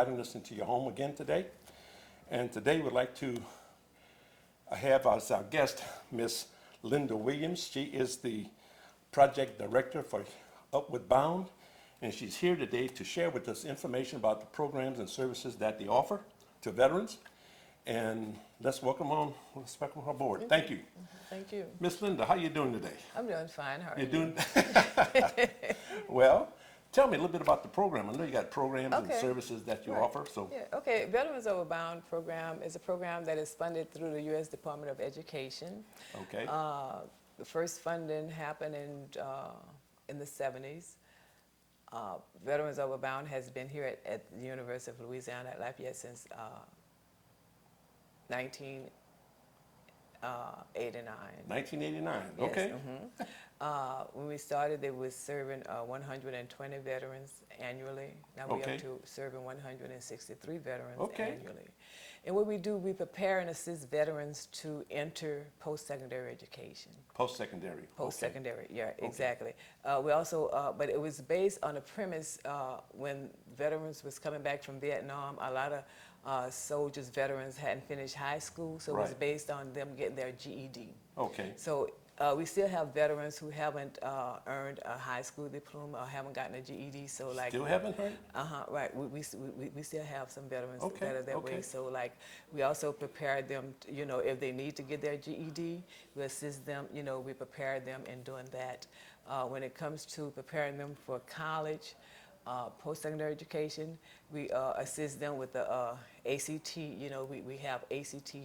inviting us into your home again today. And today we'd like to have as our guest Miss Linda Williams. She is the project director for Upward Bound, and she's here today to share with us information about the programs and services that they offer to veterans. And let's welcome her aboard. Thank you. Thank you. Miss Linda, how you doing today? I'm doing fine. How are You're you? doing well. Tell me a little bit about the program. I know you got programs and Okay. services that you Right. offer. So Yeah, okay. Veterans Overbound program is a program that is funded through the U.S. Department of Education. okay, The first funding happened in the 70s. Veterans Overbound has been here at the University of Louisiana at Lafayette since 1989. 1989. Yes, Okay. when we started, they were serving 120 veterans annually. Now we're Okay. up to serving 163 veterans Okay. annually. And what we do, we prepare and assist veterans to enter post-secondary education. Post-secondary. Post-secondary, yeah, exactly. We also, but it was based on a premise when veterans was coming back from Vietnam, a lot of soldiers, veterans hadn't finished high school, so it was Right. based on them getting their GED. Okay. So we still have veterans who haven't earned a high school diploma or haven't gotten a GED. So like Still haven't heard? right. We still have some veterans Okay, that are that okay. way. So like we also prepare them. If they need to get their GED, we assist them. We prepare them in doing that. When it comes to preparing them for college, post-secondary education, we assist them with the ACT. We have ACT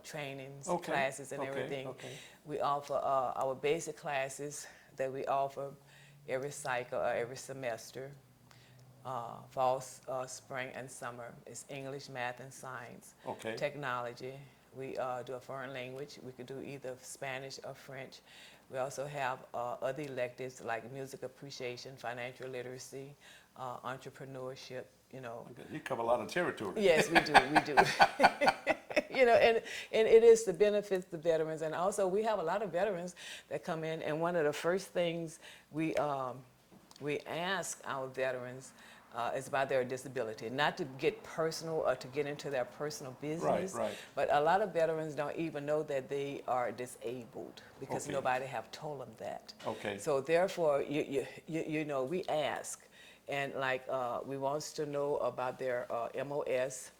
trainings, Okay, classes, and okay, everything. okay. We offer our basic classes that we offer every cycle, every semester, fall, spring, and summer. It's English, math, and science. Okay. Technology. We do a foreign language. We could do either Spanish or French. We also have other electives like music appreciation, financial literacy, entrepreneurship. You cover a lot of territory. Yes, we do. We do. And it is to benefit the veterans, and also we have a lot of veterans that come in, and one of the first things we ask our veterans is about their disability, not to get personal or to get into their personal business. Right. But a lot of veterans don't even know that they are disabled because Okay. nobody have told them that. Okay. So therefore, we ask. And like we want to know about their MOS,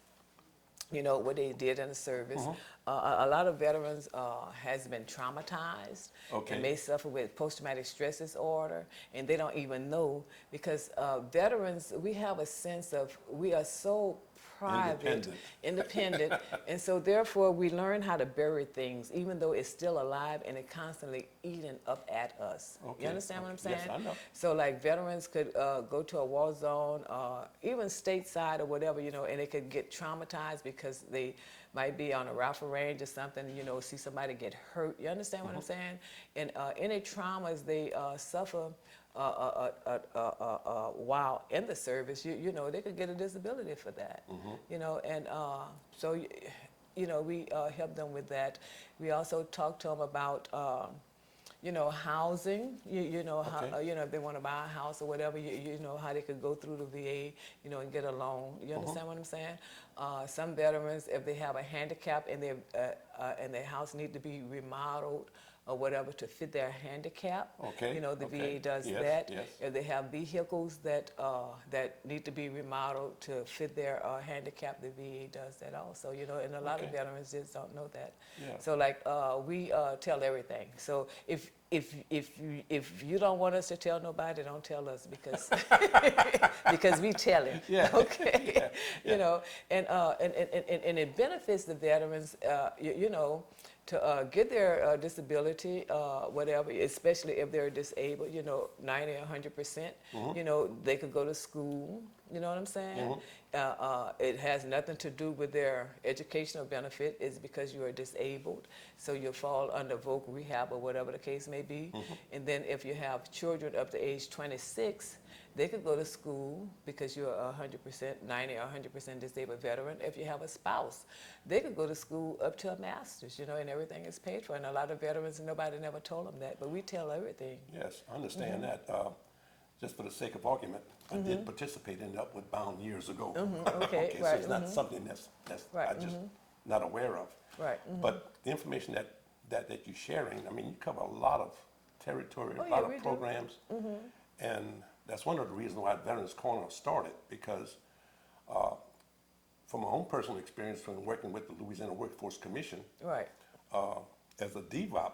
what they did in the service. A lot of veterans has been traumatized Okay. and may suffer with post-traumatic stress disorder, and they don't even know because veterans, we have a sense of, we are so private, independent, and so therefore we learn how to bury things, even though it's still alive and it constantly eating up at us. Okay. You understand what I'm saying? Yes, I know. So like veterans could go to a war zone, even stateside or whatever, and they could get traumatized because they might be on a rifle range or something, see somebody get hurt. You understand what I'm saying? And any traumas they suffer while in the service, they could get a disability for that. And so we help them with that. We also talk to them about housing, Okay. if they want to buy a house or whatever, how they could go through the VA, and get a loan. You understand what I'm saying? Some veterans, if they have a handicap and their house need to be remodeled or whatever to fit their handicap, Okay, the okay. VA does Yes, that. yes. If they have vehicles that need to be remodeled to fit their handicap, the VA does that also. And a lot of Okay. veterans just don't know that. Yeah. So like we tell everything. So if you don't want us to tell nobody, don't tell us because because we tell it. Yeah. Okay. Yeah. And it benefits the veterans. To get their disability, whatever, especially if they're disabled, 90 or 100%, they could go to school, you know what I'm saying? It has nothing to do with their educational benefit. It's because you are disabled, so you fall under voc rehab or whatever the case may be. And then if you have children up to age 26, they could go to school because you're 100%, 90 or 100% disabled veteran. If you have a spouse, they could go to school up to a master's, and everything is paid for. And a lot of veterans, nobody never told them that, but we tell everything. Yes, I understand that. just for the sake of argument, I did participate in the Upward Bound years ago. Okay, So right, it's not something that's Right, I just not aware of. Right, But the information that you're sharing, I mean, you cover a lot of territory, Oh, a yeah, lot we of do. programs. And that's one of the reasons why Veterans Corner started, because from my own personal experience from working with the Louisiana Workforce Commission, Right. as a DVOP,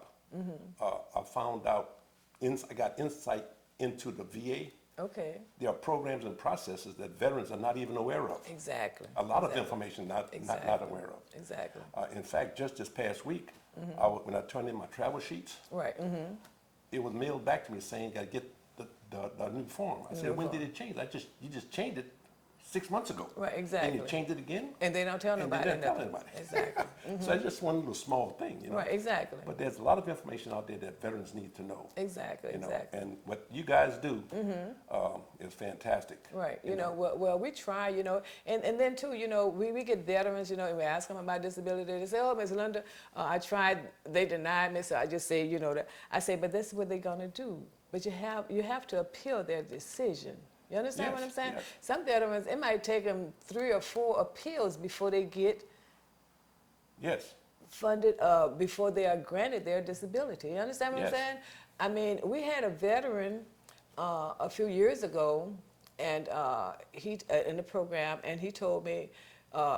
I found out, I got insight into the VA. Okay. There are programs and processes that veterans are not even aware of. Exactly. A lot of Exactly. information not Exactly. aware of. Exactly. In fact, just this past week, when I turned in my travel sheets, Right. it was mailed back to me saying, "Got to get the new form." I said, New "When form. did it change? You just changed it 6 months ago." Right, And exactly. you changed it again. And they don't tell And they nobody don't tell nothing. anybody. Exactly. So it's just one little small thing, you know. Right, exactly. But there's a lot of information out there that veterans need to know. Exactly, You know, exactly. and what you guys do is fantastic. Right, you know, well, we try, you know, and then too, you know, we get veterans, you know, and we ask them about disability. They say, "Oh, Ms. Linda, I tried, they denied me," so I just say, you know, that I say, but this is what they're gonna do. But you have to appeal their decision. You understand what Yes, I'm saying? yes. Some veterans, it might take them 3 or 4 appeals before they get Yes, funded, before they are granted their disability. You understand what I'm Yes. saying? I mean, we had a veteran a few years ago, and he in the program, and he told me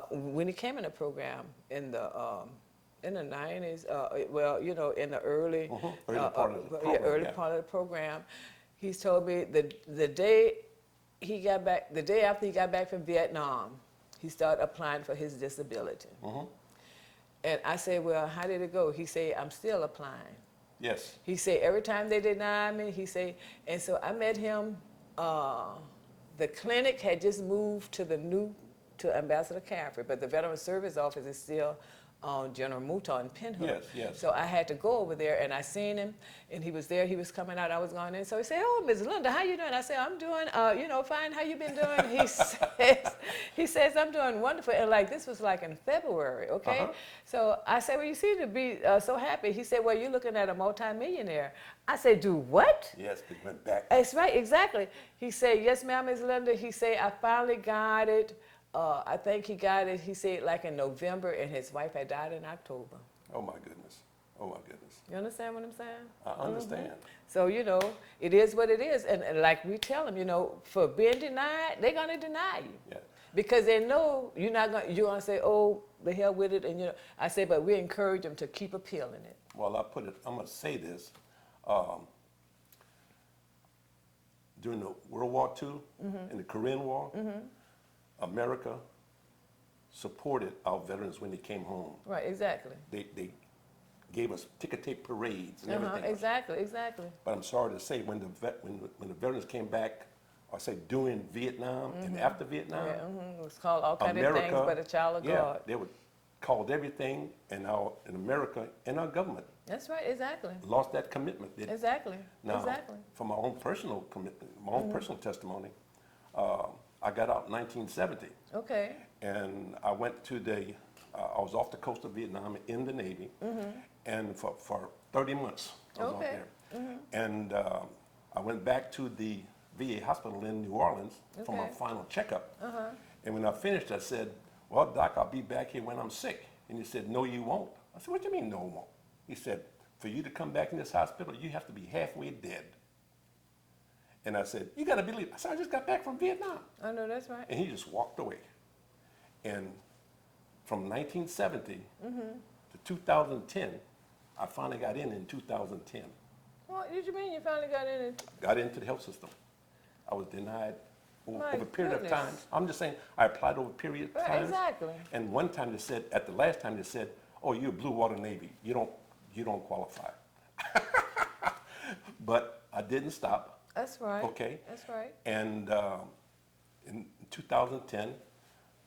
when he came in the program in the 90s, well, you know, in the early Early part of the program, early yeah. part of the program, he's told me the day he got back, the day after he got back from Vietnam, he started applying for his disability. And I said, "Well, how did it go?" He said, "I'm still applying." yes, He said, "Every time they deny me," he said, and so I met him. The clinic had just moved to Ambassador Caffrey, but the Veteran Service Office is still on General Mouton in Pinhook. Yes, yes. So I had to go over there, and I seen him, and he was there. He was coming out. I was going in. So he said, "Oh, Ms. Linda, how you doing?" I said, "I'm doing, you know, fine. How you been doing?" He says, "I'm doing wonderful." And like this was like in February, okay? So I said, "Well, you seem to be so happy." He said, "Well, you're looking at a multimillionaire." I said, "Do what?" yes, they went back. That's right, exactly. He said, "Yes, ma'am, Ms. Linda." He said, "I finally got it." I think he got it, he said, like in November, and his wife had died in October. Oh my goodness, oh my goodness. You understand what I'm saying? I understand. So, you know, it is what it is. And like we tell them, you know, for being denied, they're going to deny you. Yeah. Because they know you're going to say, "Oh, the hell with it." And, you know, I say, but we encourage them to keep appealing it. Well, I'm going to say this. During the World War II and the Korean War, America supported our veterans when they came home. Right, exactly. They gave us ticker tape parades and everything. Exactly, exactly. But I'm sorry to say, when the veterans came back, or say during Vietnam and after Vietnam, Yeah, It was called all kinds of things, but a child of yeah, God. they would called everything, and in America and our government That's right, exactly. lost that commitment. Exactly, Now, exactly. from my own personal commitment, my own personal testimony, I got out in 1970, Okay. and I went to I was off the coast of Vietnam in the Navy, and for 30 months I was out Okay. there. And I went back to the VA hospital in New Orleans for my Okay. final checkup. And when I finished, I said, "Well, Doc, I'll be back here when I'm sick." And he said, "No, you won't." I said, "What do you mean, no, I won't?" He said, "For you to come back in this hospital, you have to be halfway dead." And I said, "You got to believe it." I said, "I just got back from Vietnam." I know, that's right. And he just walked away. And from 1970 to 2010, I finally got in 2010. What did you mean you finally got in it? Got into the health system. I was denied My over a period of goodness. time. I'm just saying, I applied over a period of Right, time. exactly. And one time they said, at the last time they said, "Oh, you're Blue Water Navy. You don't qualify." But I didn't stop. That's right. Okay. That's right. And in 2010,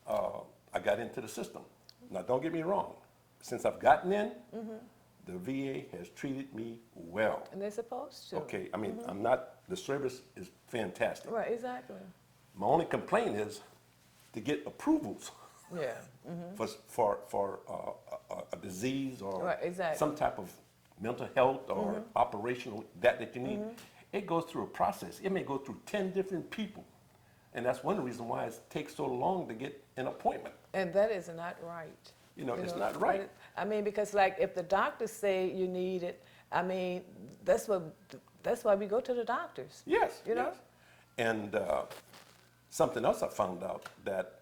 I got into the system. Now, don't get me wrong. Since I've gotten in, the VA has treated me well. And they're supposed to. Okay, I mean, I'm not, the service is fantastic. Right, exactly. My only complaint is to get approvals Yeah. for a disease or Right, exactly. some type of mental health or operational that you need. it goes through a process. It may go through 10 different people. And that's one reason why it takes so long to get an appointment. And that is not right. It's not right. I mean, because like if the doctors say you need it, I mean, that's why we go to the doctors. Yes, You know? yes. And something else I found out that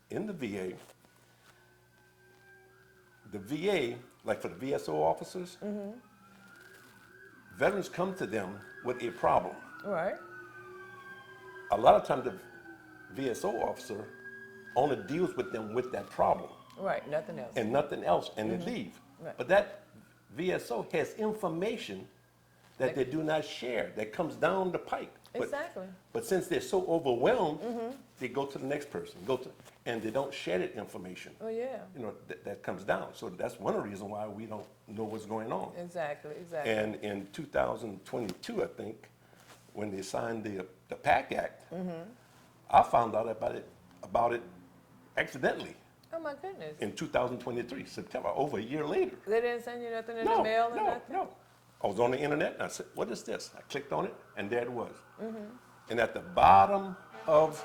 in the VA, like for the VSO officers, veterans come to them with a problem. Right. A lot of times the VSO officer only deals with them with that problem Right. Nothing else. and nothing else, and they leave. Right. But that VSO has information that they do not share, that comes down the pike. Exactly. But since they're so overwhelmed, they go to the next person, and they don't share that information. Oh yeah. That comes down. So that's one of the reasons why we don't know what's going on. Exactly. Exactly. And in 2022, I think, when they signed the PAC Act, I found out about it accidentally Oh my goodness. in 2023, September, over a year later. They didn't send you nothing in No, the mail or no, nothing? no. I was on the internet and I said, what is this? I clicked on it and there it was. And at the bottom of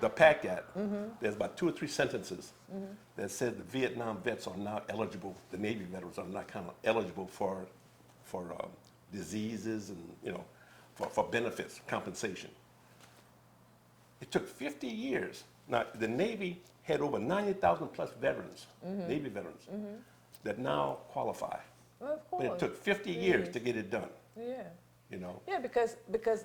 the PAC Act, there's about 2 or 3 sentences that said the Vietnam vets are now eligible, the Navy veterans are not kind of eligible for diseases and, for benefits, compensation. It took 50 years. Now, the Navy had over 90,000 plus veterans, Navy veterans, that now qualify. Well, of course. But it took 50 years to get it done, Yeah. Yeah, because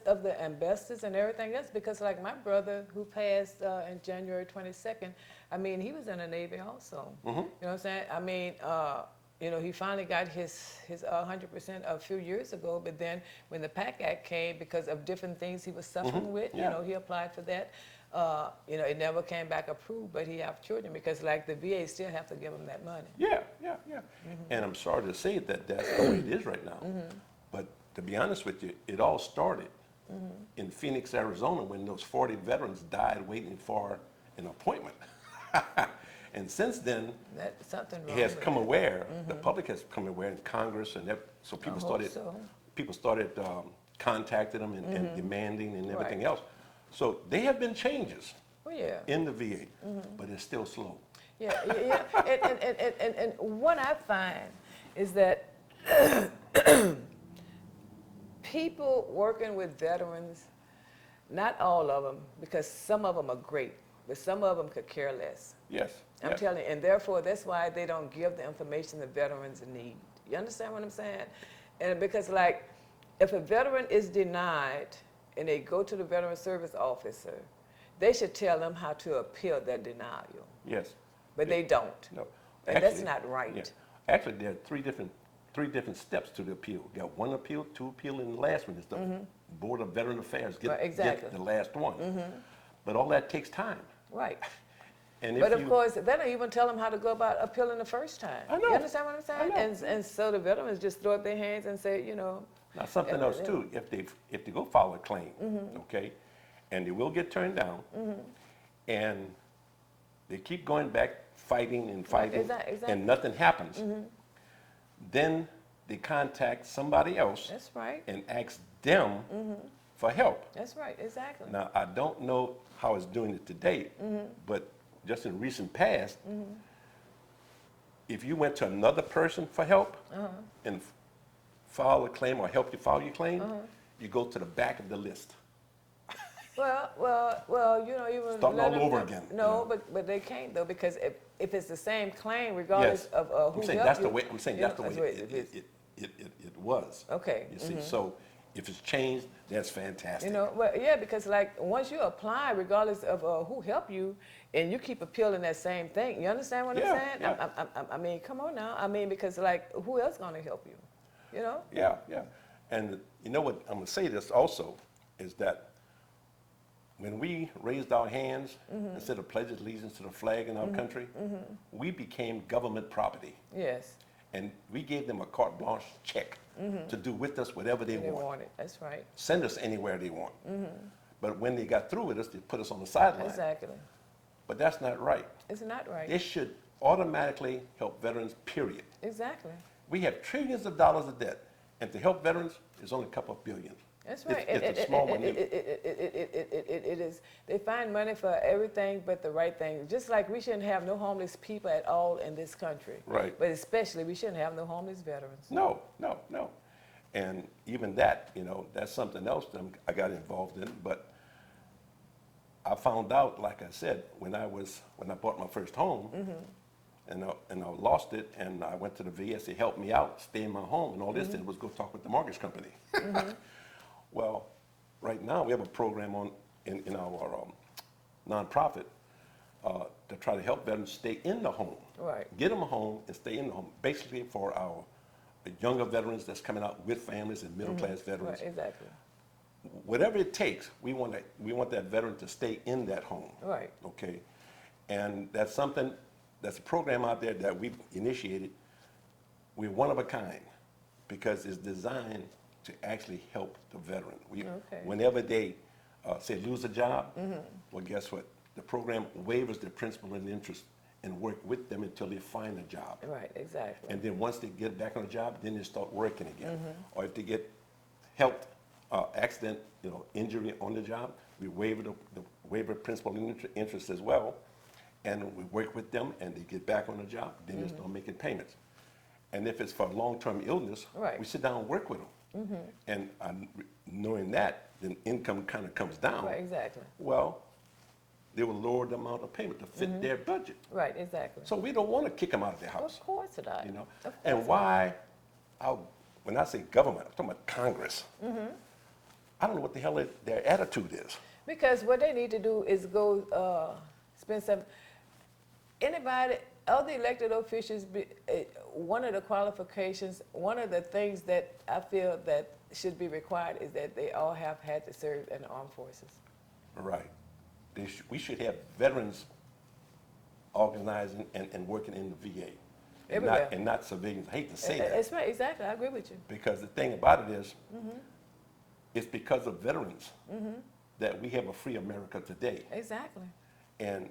of the asbestos and everything else. Because like my brother who passed in January 22nd, I mean, he was in the Navy also. You know what I'm saying? I mean, he finally got his 100% a few years ago. But then when the PAC Act came, because of different things he was suffering with, Yeah. he applied for that. It never came back approved, but he have children because like the VA still have to give him that money. Yeah. And I'm sorry to say that that's the way it is right now. But to be honest with you, it all started in Phoenix, Arizona, when those 40 veterans died waiting for an appointment. And since then, That's something it wrong has with come it. aware, the public has come aware in Congress, and so people started contacting them and demanding and everything Right. else. So there have been changes Oh yeah. in the VA, but it's still slow. Yeah. And what I find is that people working with veterans, not all of them, because some of them are great, but some of them could care less. Yes. I'm telling you, and therefore that's why they don't give the information the veterans need. You understand what I'm saying? And because like, if a veteran is denied and they go to the veteran service officer, they should tell them how to appeal that denial. Yes. But they don't. No. And that's not right. Yeah. Actually, there are three different steps to the appeal. You got 1 appeal, 2 appeal, and the last one is the Board of Veteran Affairs. Right, exactly. Get the last one. But all that takes time. Right. And But of course, they don't even tell them how to go about appealing the first time. I know. You understand what I'm saying? I know. And so the veterans just throw up their hands and say, Now something else too, if they go file a claim, okay, and they will get turned down, and they keep going back fighting and fighting, exactly. and nothing happens, then they contact somebody else That's right. and ask them for help. That's right, exactly. Now, I don't know how it's doing it today, but just in recent past, if you went to another person for help and file a claim or help you file your claim, you go to the back of the list. Well, even Starting let all them over know- again, No, but they can't though, because if it's the same claim, regardless Yes. of who I'm saying helped that's you, the way. I'm saying you that's the know, way it is. it was. Okay. You see, so if it's changed, that's fantastic. Well, yeah, because like once you apply, regardless of who helped you, and you keep appealing that same thing, you understand what Yeah, I'm saying? yeah. I mean, come on now. I mean, because like who else gonna help you? You know? Yeah. And you know what? I'm gonna say this also is that when we raised our hands instead of pledging allegiance to the flag in our country, we became government property. Yes. And we gave them a carte blanche check to do with us whatever they They want. want it. That's right. Send us anywhere they want. But when they got through with us, they put us on the sideline. Exactly. But that's not right. It's not right. They should automatically help veterans, period. Exactly. We have trillions of dollars of debt, And to help veterans, it's only a couple of billion. That's right. It's a small money. It is. They find money for everything but the right thing. Just like we shouldn't have no homeless people at all in this country. Right. But especially we shouldn't have no homeless veterans. No. And even that, you know, that's something else that I got involved in. But I found out, like I said, when I bought my first home, and I lost it, and I went to the VA, they helped me out, stay in my home, and all this did was go talk with the mortgage company. Well, right now we have a program in our nonprofit to try to help veterans stay in the home. Right. Get them a home and stay in the home, basically for our younger veterans that's coming out with families and middle-class veterans. Right, exactly. Whatever it takes, we want that veteran to stay in that home. Right. Okay, and that's a program out there that we've initiated. We're one of a kind because it's designed to actually help the veteran. Whenever they say lose a job, well, guess what? The program waivers their principal and interest and work with them until they find a job. Right, exactly. And then once they get back on a job, then they start working again. Or if they get health accident, injury on the job, we waiver the waiver principal and interest as well. And we work with them and they get back on the job, then they start making payments. And if it's for long-term illness, we sit down and work with them. And knowing that, then income kind of comes down. Right, exactly. Well, they will lower the amount of payment to fit their budget. Right, exactly. So we don't want to kick them out of their house. Of course not. You know, and why? When I say government, I'm talking about Congress. I don't know what the hell their attitude is. Because what they need to do is go spend some. Anybody, all the elected officials, one of the qualifications, one of the things that I feel that should be required is that they all have had to serve in the armed forces. Right. We should have veterans organizing and working in the VA. And not civilians. I hate to say that. That's right, exactly. I agree with you. Because the thing about it is, it's because of veterans that we have a free America today. Exactly. And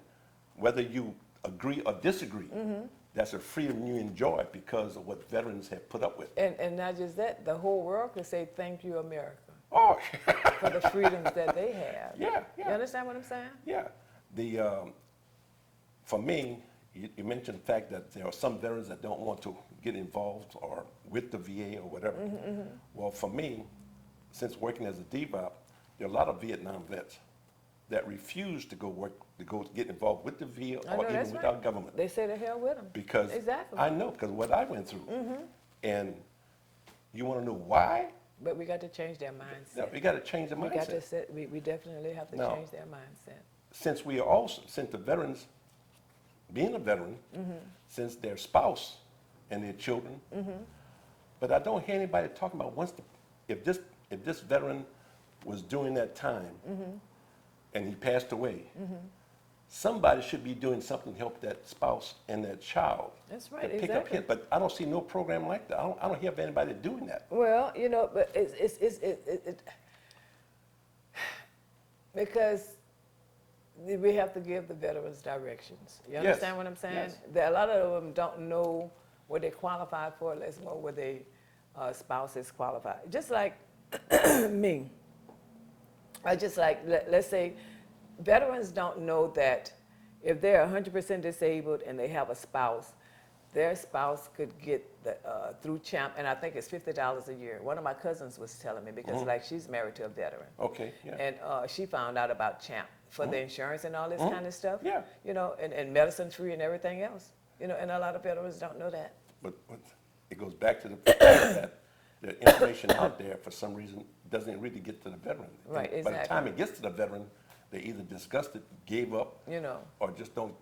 whether you agree or disagree, that's a freedom you enjoy because of what veterans have put up with. And not just that, the whole world could say, thank you, America. Oh, for the freedoms that they have. Yeah. You understand what I'm saying? Yeah. For me, you mentioned the fact that there are some veterans that don't want to get involved or with the VA or whatever. Well, for me, since working as a DVOP, there are a lot of Vietnam vets that refuse to go get involved with the VA or even with our government. They say the hell with them. Because exactly. I know, because what I went through. And you want to know why? But we got to change their mindset. Yeah, we got to change the mindset. We definitely have to change their mindset. Since the veterans, being a veteran, since their spouse and their children, but I don't hear anybody talking about if this veteran was doing that time and he passed away, somebody should be doing something to help that spouse and that child. That's right, pick up his, but I don't see no program like that. I don't hear of anybody doing that. Well, but because we have to give the veterans directions. You understand what I'm saying? Yes. A lot of them don't know what they qualified for, let's know what their spouse is qualified. Just like me. Let's say, veterans don't know that if they're 100% disabled and they have a spouse, their spouse could get through CHAMP, and I think it's $50 a year. One of my cousins was telling me because she's married to a veteran. Okay, yeah. And she found out about CHAMP for the insurance and all this kind of stuff. Yeah. And medicine free and everything else. And a lot of veterans don't know that. But it goes back to the fact that the information out there, for some reason, doesn't really get to the veteran. Right, exactly. By the time it gets to the veteran, they either discussed it, gave up, or just don't.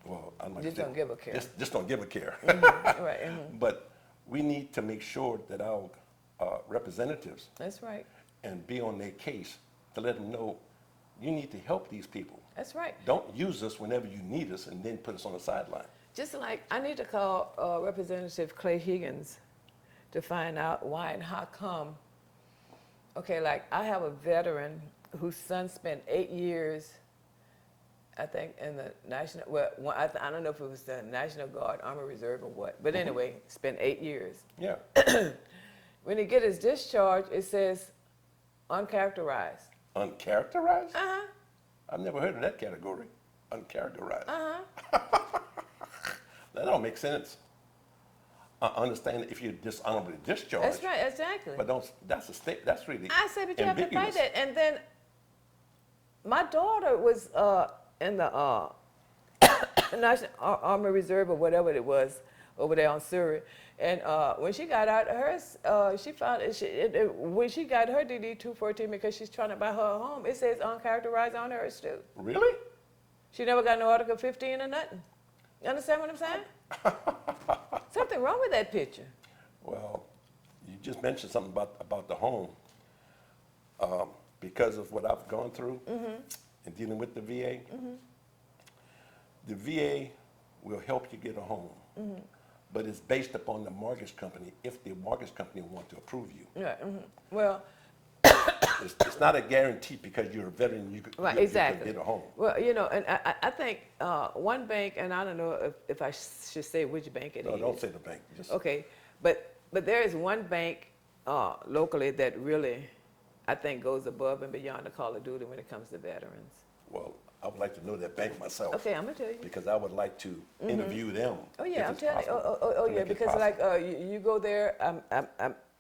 Well, I'm like, don't give a care. Just don't give a care. Right. But we need to make sure that our representatives. That's right. And be on their case to let them know you need to help these people. That's right. Don't use us whenever you need us and then put us on the sideline. Just like I need to call Representative Clay Higgins to find out why and how come. Okay, like I have a veteran whose son spent 8 years, I think, in the National, I don't know if it was the National Guard, Army Reserve, or what, but anyway, spent 8 years. Yeah. when he get his discharge, it says uncharacterized. Uncharacterized? Uh-huh. I've never heard of that category. Uncharacterized. Uh-huh. That don't make sense. I understand if you're dishonorably discharged. That's right, exactly. But don't, that's a state, that's really I said, but you have to fight ambiguous. that. And then my daughter was in the National Army Reserve or whatever it was over there on Surrey. And when she got out, hers, she found when she got her DD 214 because she's trying to buy her a home, it says uncharacterized on hers too. Really? She never got no Article 15 or nothing. You understand what I'm saying? Something wrong with that picture. Well, you just mentioned something about the home. Because of what I've gone through in dealing with the VA, the VA will help you get a home, but it's based upon the mortgage company if the mortgage company want to approve you. Yeah. Well, It's not a guarantee because you're a veteran, you could, right, you exactly. could get a home. Well, you know, and I think one bank, and I don't know if I should say which bank it is. No, don't say the bank. Just, Okay, but there is one bank locally that really, I think, goes above and beyond the call of duty when it comes to veterans. well, I would like to know that bank myself. Okay, I'm gonna tell you. Because I would like to interview them. Oh if yeah, I'm it's telling you. possible, Oh to yeah, make it because possible. like you go there,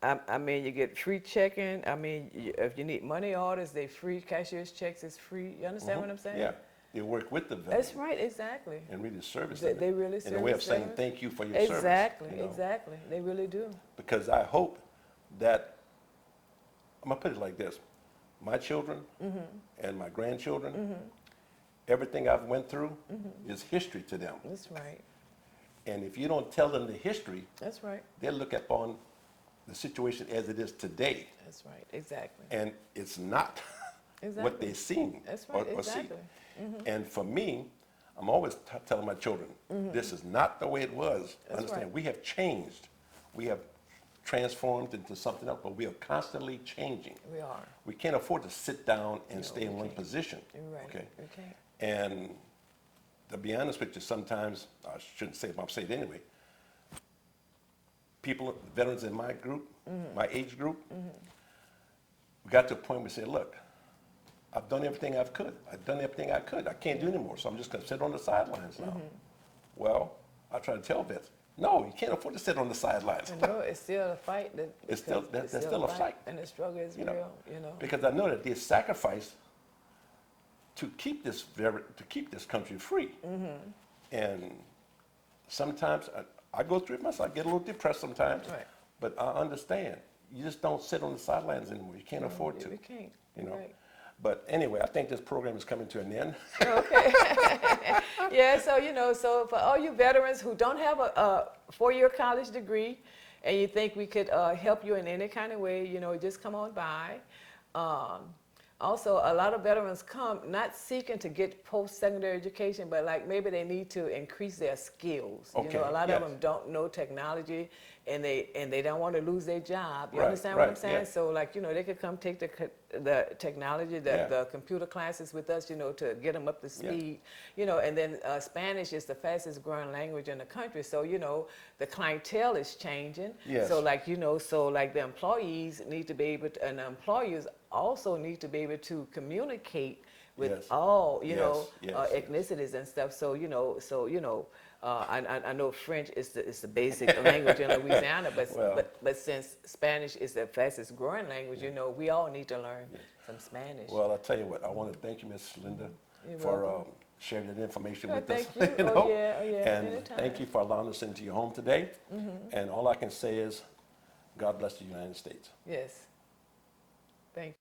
I mean, you get free checking. I mean, if you need money orders, they free. Cashier's checks is free. You understand what I'm saying? Yeah, you work with the veteran. That's right, exactly. And really service They- them. they really in a way of service saying veterans. thank you for your Exactly, service. You know? exactly. They really do. Because I hope that, I'm gonna put it like this, my children and my grandchildren, everything I've went through is history to them. That's right. And if you don't tell them the history, That's right. they'll look upon the situation as it is today. That's right. Exactly. And it's not what Exactly. they've seen That's right. or see. Exactly. And for me, I'm always telling my children, this is not the way it was. That's Understand, right. we have changed. We have transformed into something else, but we are constantly changing. We are. We can't afford to sit down and No, stay in we one can't. position. You're right. Okay. We can't. And to be honest with you, sometimes, I shouldn't say it, but I'm saying it anyway, people, veterans in my group, my age group, we got to a point where we said, look, I've done everything I could. I've done everything I could. I can't do anymore, so I'm just going to sit on the sidelines now. Well, I try to tell vets, no, you can't afford to sit on the sidelines. I know it's still a fight. It's still- because that's still a fight. And the struggle is You know, real, you know. Because I know that they sacrifice to keep this country free. And sometimes I go through it myself. I get a little depressed sometimes. Right. But I understand. You just don't sit on the sidelines anymore. You can't afford to. We can't. You know. Right. But anyway, I think this program is coming to an end. Okay. Yeah, so, you know, so for all you veterans who don't have a four-year college degree and you think we could help you in any kind of way, you know, just come on by. Also, a lot of veterans come not seeking to get post-secondary education, but like maybe they need to increase their skills. You Okay, know, a lot yes. of them don't know technology and they don't want to lose their job. You Right, understand what I'm right, saying? yeah. So like, you know, they could come take the technology, Yeah. the computer classes with us, you know, to get them up to speed, you know, and then Spanish is the fastest growing language in the country. So, you know, the clientele is changing. Yes. So like, you know, so like the employees need to be able to, and the employers also need to be able to communicate with Yes. all, you Yes, know, yes, yes. ethnicities and stuff. So, you know, I know French is the basic language in Louisiana, Well. but since Spanish is the fastest growing language, you know, we all need to learn some Spanish. Well, I'll tell you what, I want to thank you, Miss Linda, You're for welcome. sharing that information Oh, with us. thank you. Oh, yeah, And anytime. thank you for allowing us into your home today. And all I can say is, God bless the United States. Yes. Thank you.